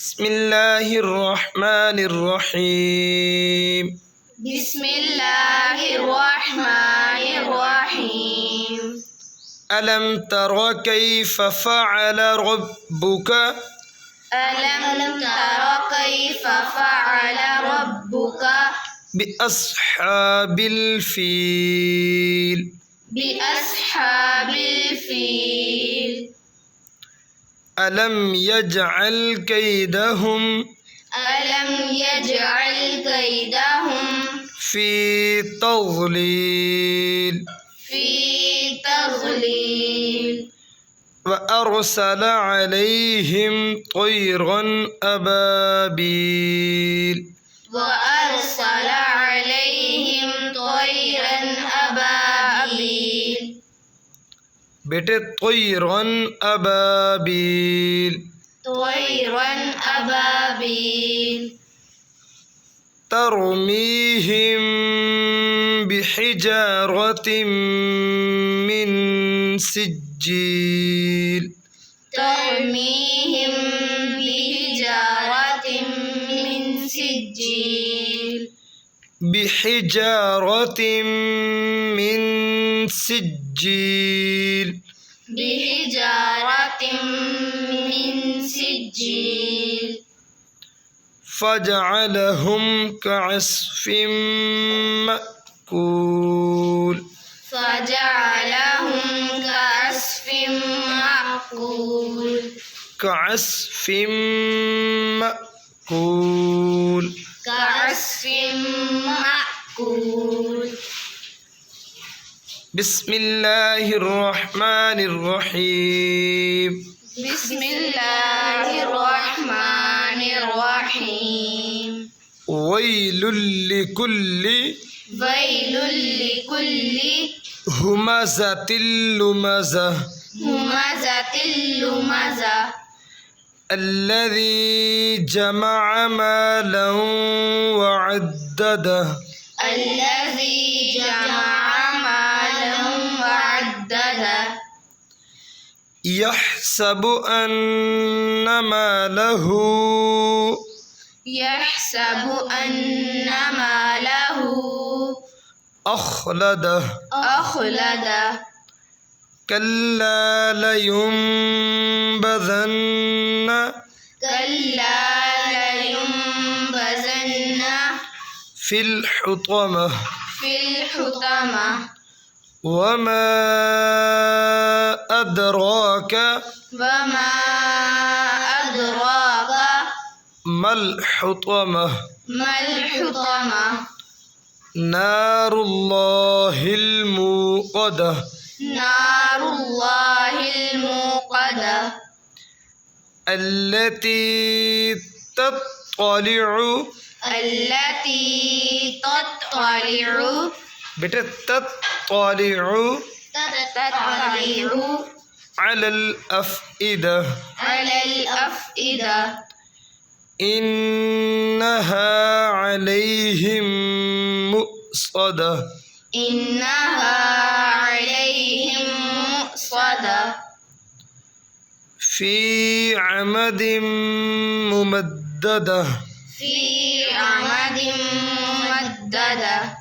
بسم الله الرحمن الرحيم. بسم الله الرحمن الرحيم. ألم تر كيف فعل ربك ألم تر كيف فعل ربك بأصحاب الفيل بأصحاب الفيل ألم يجعل كيدهم ألم يجعل كيدهم في تضليل في تضليل وأرسل عليهم طيرا أبابيل وأرسل عليهم طيرا أبابيل बेटे طيرا أبابيل طيرا أبابيل ترميهم بحجارة من سجيل ترميهم بحجارة من سجيل بحجارة من سجيل بحجارة من سجيل فجعلهم كعصف مأكول فجعلهم كعصف مأكول كعصف مأكول كعصف مأكول بسم الله الرحمن الرحيم. بسم الله الرحمن الرحيم. ويل لكل ويل لكل همزة لمزة همزة لمزة الذي جمع مالا وعدده الذي جمع مالا وعدده يحسب أن ماله يحسب أن ماله أخلده أخلده كلا لينبذن كلا لينبذن في الحطمة في الحطمة وما أدراك وما أدراك ما الحطمة ما الحطمة نار الله الموقدة نار الله الموقدة التي تطلع التي تطلع बेटे تطلع على الأفئدة على الأفئدة إنها عليهم مؤصدة إنها عليهم مؤصدة في عمد ممددة في عمد ممددة